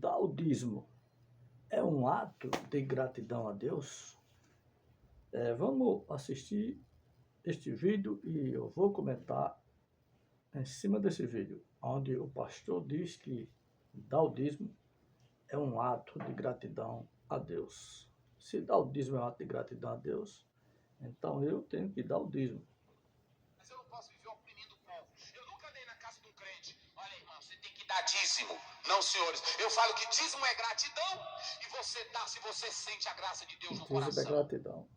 Dar o dízimo é um ato de gratidão a Deus? Vamos assistir este vídeo e eu vou comentar em cima desse vídeo, onde o pastor diz que dar o dízimo é um ato de gratidão a Deus. Se dar o dízimo é um ato de gratidão a Deus, então eu tenho que dar o dízimo. Mas eu não posso viver oprimindo o povo. Eu nunca andei na casa de um crente. Olha, irmão, você tem que dar dízimo. Não, senhores. Eu falo que dízimo é gratidão e você dá se você sente a graça de Deus no Dízimo é coração. gratidão.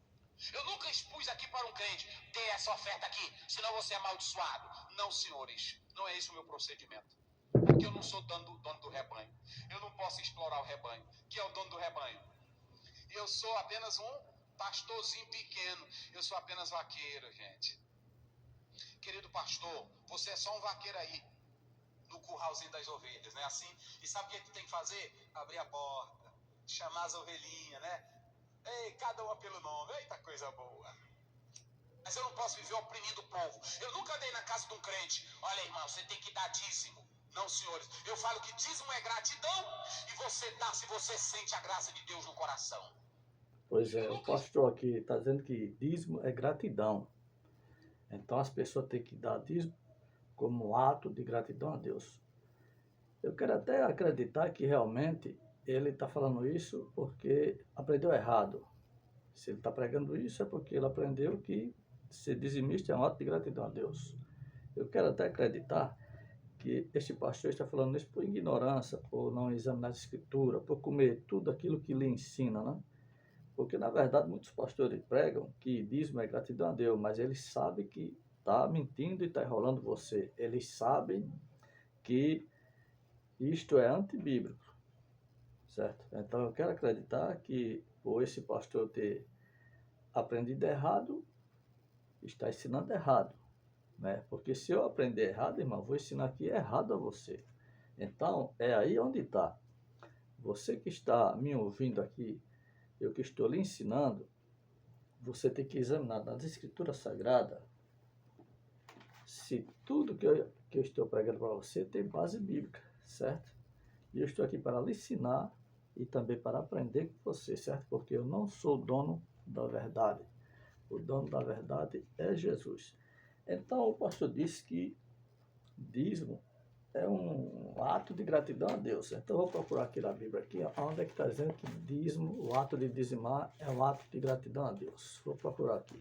Eu nunca expus aqui para um crente, dê essa oferta aqui, senão você é amaldiçoado. Não, senhores. Não é esse o meu procedimento. Porque eu não sou dono do rebanho. Eu não posso explorar o rebanho. Quem é o dono do rebanho? Eu sou apenas um pastorzinho pequeno. Eu sou apenas vaqueiro, gente. Querido pastor, você é só um vaqueiro aí, no curralzinho das ovelhas, né? Assim, e sabe o que tu tem que fazer? Abrir a porta, chamar as ovelhinhas, né? Ei, cada uma pelo nome, eita coisa boa. Mas eu não posso viver oprimindo o povo. Eu nunca andei na casa de um crente. Olha, irmão, você tem que dar dízimo. Não, senhores. Eu falo que dízimo é gratidão e você dá se você sente a graça de Deus no coração. Pois é, o pastor aqui está dizendo que dízimo é gratidão. Então as pessoas têm que dar dízimo como um ato de gratidão a Deus. Eu quero até acreditar que realmente ele está falando isso porque aprendeu errado. Se ele está pregando isso é porque ele aprendeu que ser dizimista é um ato de gratidão a Deus. Eu quero até acreditar que este pastor está falando isso por ignorância, por não examinar a escritura, por comer tudo aquilo que lhe ensina, né? Porque, na verdade, muitos pastores pregam que dízimo é gratidão a Deus, mas eles sabem que está mentindo e está enrolando você. Eles sabem que isto é antibíblico, certo? Então, eu quero acreditar que, por esse pastor ter aprendido errado, está ensinando errado, né? Porque se eu aprender errado, irmão, vou ensinar aqui errado a você. Então, é aí onde está. Você que está me ouvindo aqui, eu que estou lhe ensinando, você tem que examinar nas Escrituras Sagradas se tudo que eu estou pregando para você tem base bíblica, certo? E eu estou aqui para lhe ensinar e também para aprender com você, certo? Porque eu não sou o dono da verdade. O dono da verdade é Jesus. Então, o pastor disse que dízimo é um ato de gratidão a Deus. Então, eu vou procurar aqui na Bíblia, aqui, onde é que está dizendo que dízimo, o ato de dizimar, é um ato de gratidão a Deus. Vou procurar aqui.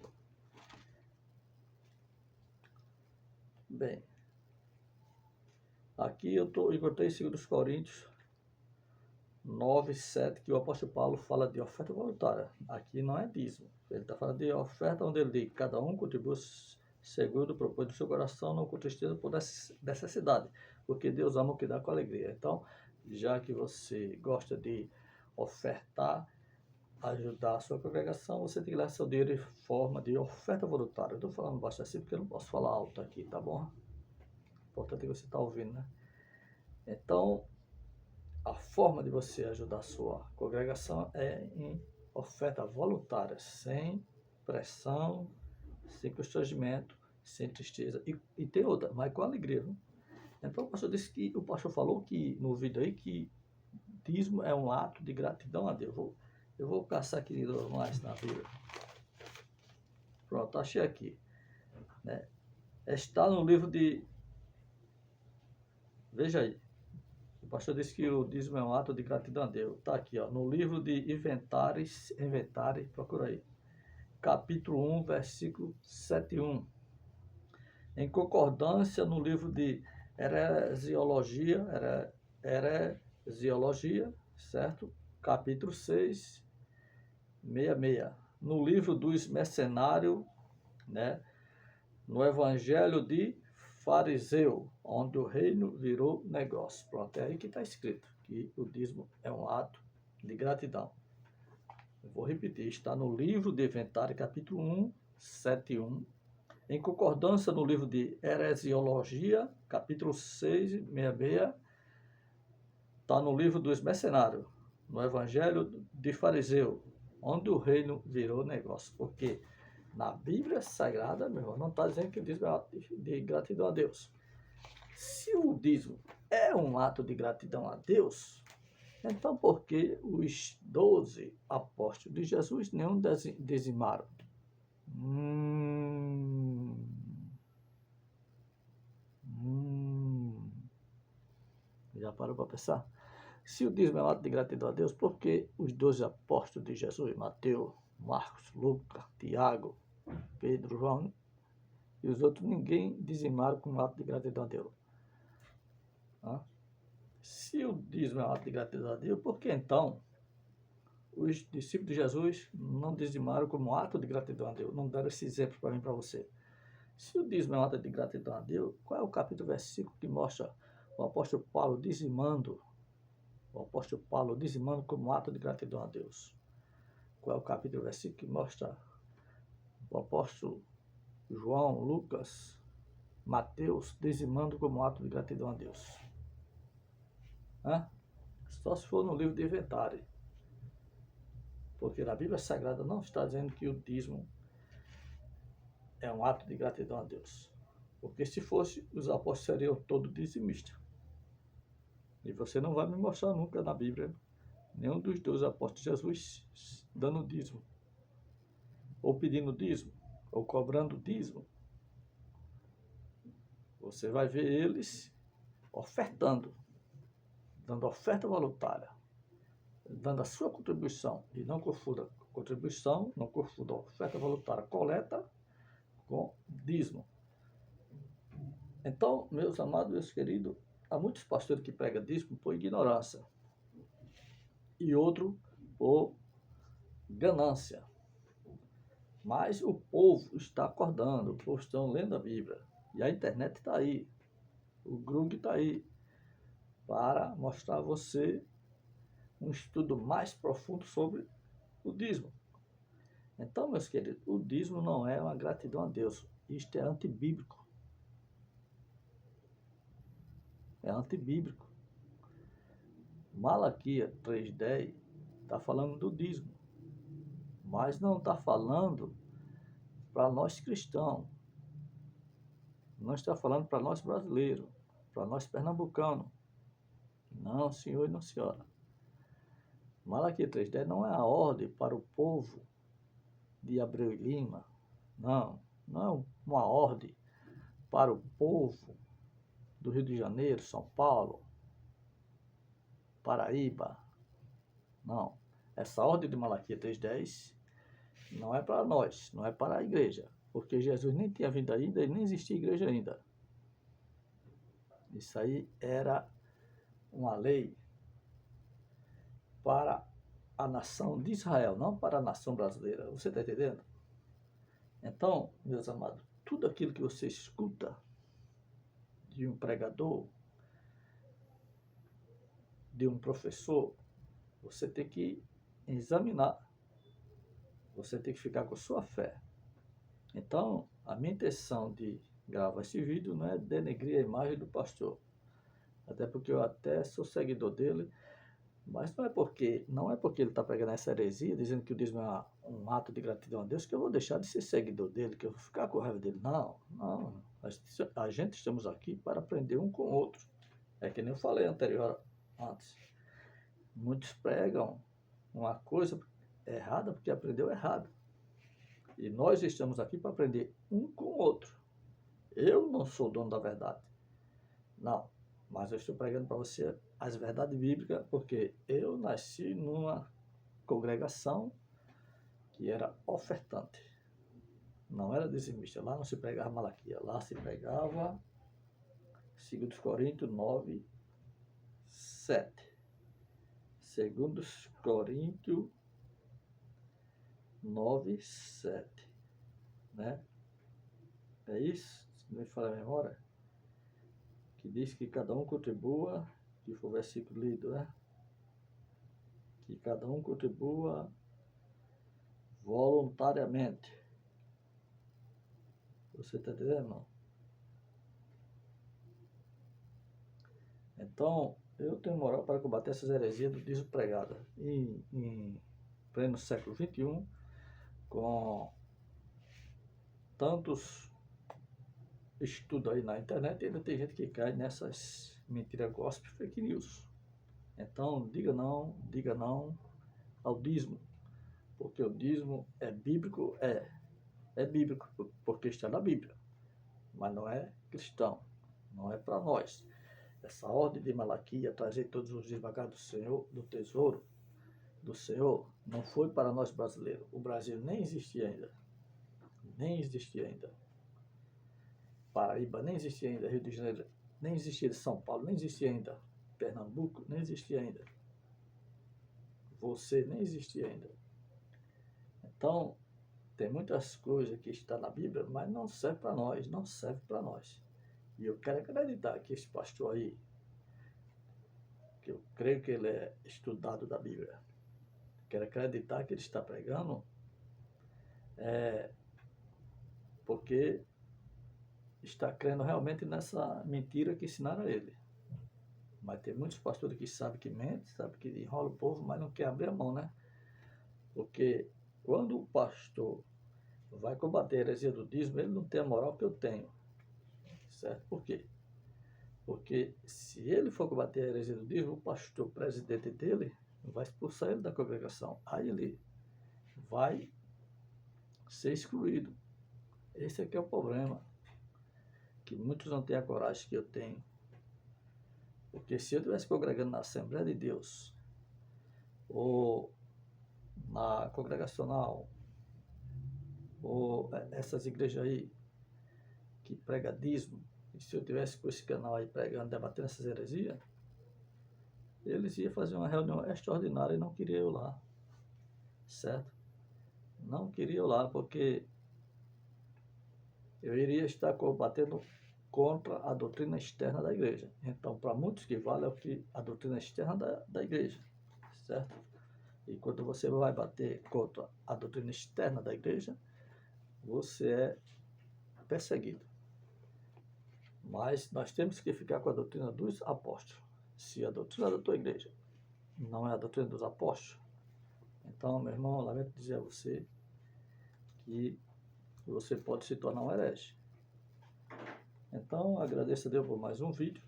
Bem, aqui eu encontrei em 2 Coríntios 9, 7, que o apóstolo Paulo fala de oferta voluntária. Aqui não é dízimo. Ele está falando de oferta onde ele diz, cada um contribui segundo o propósito do seu coração, não com tristeza por necessidade, porque Deus ama o que dá com alegria. Então, já que você gosta de ofertar, ajudar a sua congregação, você tem que dar seu dinheiro em forma de oferta voluntária. Eu estou falando baixo assim porque eu não posso falar alto aqui, tá bom? Importante que você está ouvindo, né? Então, a forma de você ajudar a sua congregação é em oferta voluntária, sem pressão, sem constrangimento, sem tristeza. E tem outra, mas com alegria. Viu? Então o pastor falou que no vídeo aí que dízimo é um ato de gratidão a Deus. Eu vou caçar aqui mais na Bíblia. Pronto, achei aqui. Né? Está no livro de... Veja aí. O pastor disse que o dízimo é um ato de gratidão a Deus. Está aqui, ó, no livro de Inventário, procura aí. Capítulo 1, versículo 7:1. Em concordância no livro de Heresiologia, certo? Capítulo 6, 66. No livro dos Mercenários, né? No Evangelho de Fariseu, onde o reino virou negócio. Pronto, é aí que está escrito que o dízimo é um ato de gratidão. Eu vou repetir, está no livro de Inventário, capítulo 1, 7:1. Em concordância no livro de Heresiologia, capítulo 6, 66. Está no livro dos Mercenários, no Evangelho de Fariseu, onde o reino virou negócio. Porque na Bíblia Sagrada, meu irmão, não está dizendo que o dízimo é um ato de gratidão a Deus. Se o dízimo é um ato de gratidão a Deus, Então, por que os 12 apóstolos de Jesus nenhum dizimaram? Hum, já parou para pensar? Se o dízimo é um ato de gratidão a Deus, por que os 12 apóstolos de Jesus, Mateus, Marcos, Lucas, Tiago, Pedro, João e os outros, ninguém dizimaram com um ato de gratidão a Deus? Se o dízimo é um ato de gratidão a Deus, por que então os discípulos de Jesus não dizimaram como um ato de gratidão a Deus? Não deram esse exemplo para mim e para você. Se o dízimo é um ato de gratidão a Deus, qual é o capítulo, versículo que mostra o apóstolo Paulo dizimando como um ato de gratidão a Deus? Qual é o capítulo, versículo que mostra o apóstolo João, Lucas, Mateus dizimando como um ato de gratidão a Deus? Só se for no livro de Inventário. Porque na Bíblia Sagrada não está dizendo que o dízimo é um ato de gratidão a Deus. Porque se fosse, os apóstolos seriam todos dizimistas. E você não vai me mostrar nunca na Bíblia nenhum dos 12 apóstolos de Jesus dando dízimo, ou pedindo dízimo, ou cobrando dízimo. Você vai ver eles ofertando, dando oferta voluntária, dando a sua contribuição. E não confunda contribuição, não confunda oferta voluntária, coleta com dízimo. Então, meus amados, meus queridos, há muitos pastores que pregam dízimo por ignorância e outro por ganância. Mas o povo está acordando, o povo está lendo a Bíblia. E a internet está aí, o Grug está aí, para mostrar a você um estudo mais profundo sobre o dízimo. Então, meus queridos, o dízimo não é uma gratidão a Deus. Isto é antibíblico. É antibíblico. Malaquias 3,10 está falando do dízimo, mas não está falando para nós cristãos. Não está falando para nós brasileiros, para nós pernambucanos. Não, senhor e não senhora. Malaquias 3,10 não é a ordem para o povo de Abreu e Lima. Não é uma ordem para o povo do Rio de Janeiro, São Paulo, Paraíba. Não. Essa ordem de Malaquias 3,10 não é para nós, não é para a igreja. Porque Jesus nem tinha vindo ainda e nem existia igreja ainda. Isso aí era uma lei para a nação de Israel, não para a nação brasileira. Você está entendendo? Então, meus amados, tudo aquilo que você escuta de um pregador, de um professor, você tem que examinar. Você tem que ficar com sua fé. Então, a minha intenção de gravar esse vídeo não é denegrir a imagem do pastor. Até porque eu até sou seguidor dele, mas não é porque ele está pregando essa heresia, dizendo que o dízimo é um ato de gratidão a Deus, que eu vou deixar de ser seguidor dele, que eu vou ficar com raiva dele. Não. A gente estamos aqui para aprender um com o outro. É que nem eu falei antes. Muitos pregam uma coisa errada porque aprendeu errado. E nós estamos aqui para aprender um com o outro. Eu não sou dono da verdade. Não. Mas eu estou pregando para você as verdades bíblicas, porque eu nasci numa congregação que era ofertante. Não era dizimista. Lá não se pregava Malaquias. Lá se pregava 2 Coríntios 9, 7. 2 Coríntios 9, 7. Né? É isso? Se não me falha a memória. Que diz que cada um contribua, que foi o versículo lido, né? Que cada um contribua voluntariamente. Você está entendendo, não? Então, eu tenho moral para combater essas heresias do dízimo pregado em pleno século XXI, com tantos estudos aí na internet, e ainda tem gente que cai nessas mentiras gospel, fake news. Então, diga não ao dízimo, porque o dízimo é bíblico, é bíblico, porque está na Bíblia, mas não é cristão, não é para nós. Essa ordem de Malaquias, trazer todos os devagar do Senhor, do tesouro do Senhor, não foi para nós brasileiros. O Brasil nem existia ainda. Nem existia ainda. Paraíba nem existia ainda. Rio de Janeiro nem existia. São Paulo nem existia ainda. Pernambuco nem existia ainda. Você nem existia ainda. Então, tem muitas coisas que estão na Bíblia, mas não serve para nós, não serve para nós. E eu quero acreditar que esse pastor aí, que eu creio que ele é estudado da Bíblia, quero acreditar que ele está pregando, porque está crendo realmente nessa mentira que ensinaram a ele. Mas tem muitos pastores que sabem que mente, sabem que enrola o povo, mas não quer abrir a mão, né? Porque quando o pastor vai combater a heresia do dízimo, ele não tem a moral que eu tenho. Certo? Por quê? Porque se ele for combater a heresia do dízimo, o pastor, o presidente dele, vai expulsar ele da congregação. Aí ele vai ser excluído. Esse aqui é o problema. Que muitos não têm a coragem que eu tenho. Porque se eu estivesse congregando na Assembleia de Deus, ou na congregacional, ou essas igrejas aí, que pregam dízimo, e se eu tivesse com esse canal aí pregando, debatendo essas heresias, eles iam fazer uma reunião extraordinária e não queriam eu lá. Certo? Não queria eu lá, porque eu iria estar combatendo contra a doutrina externa da igreja. Então, para muitos que vale é o que a doutrina externa da igreja, certo? E quando você vai bater contra a doutrina externa da igreja, você é perseguido. Mas nós temos que ficar com a doutrina dos apóstolos. Se a doutrina da tua igreja não é a doutrina dos apóstolos, então, meu irmão, eu lamento dizer a você que você pode se tornar um herege. Então, agradeço a Deus por mais um vídeo.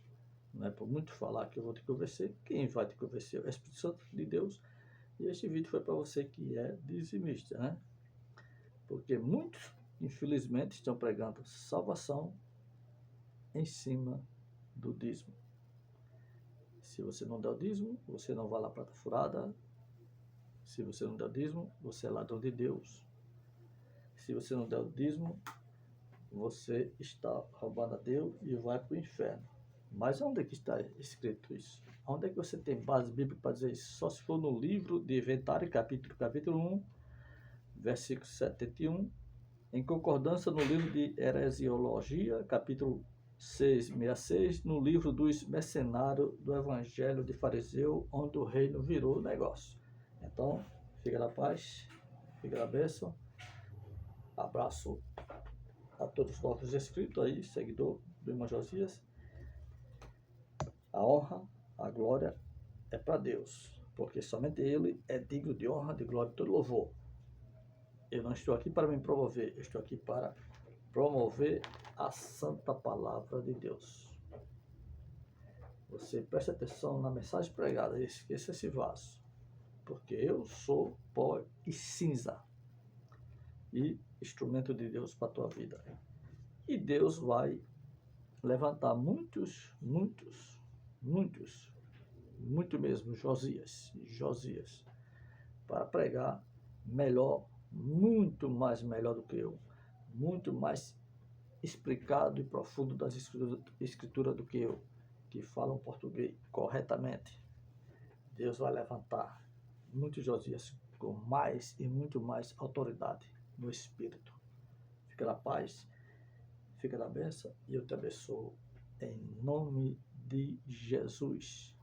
Não é por muito falar que eu vou te convencer. Quem vai te convencer é o Espírito Santo de Deus. E este vídeo foi para você que é dizimista, né? Porque muitos, infelizmente, estão pregando salvação em cima do dízimo. Se você não der o dízimo, você não vai lá prata furada. Se você não der o dízimo, você é ladrão de Deus. Se você não der o dízimo, você está roubando a Deus e vai para o inferno. Mas onde é que está escrito isso? Onde é que você tem base bíblica para dizer isso? Só se for no livro de Inventário, capítulo 1, versículo 71, em concordância no livro de Heresiologia, capítulo 666, no livro dos mercenários do Evangelho de Fariseu, onde o reino virou negócio. Então, fica na paz, fica na bênção. Abraço a todos os nossos inscritos aí, seguidor do irmão Josias. A honra, a glória é para Deus, porque somente Ele é digno de honra, de glória e todo louvor. Eu não estou aqui para me promover, eu estou aqui para promover a santa palavra de Deus. Você preste atenção na mensagem pregada e esqueça esse vaso, porque eu sou pó e cinza e instrumento de Deus para a tua vida. E Deus vai levantar muitos, muito mesmo, Josias, para pregar melhor, muito mais melhor do que eu, muito mais explicado e profundo das escrituras do que eu, que falam português corretamente. Deus vai levantar muitos Josias com mais e muito mais autoridade no Espírito. Fica na paz, fica na bênção e eu te abençoo em nome de Jesus.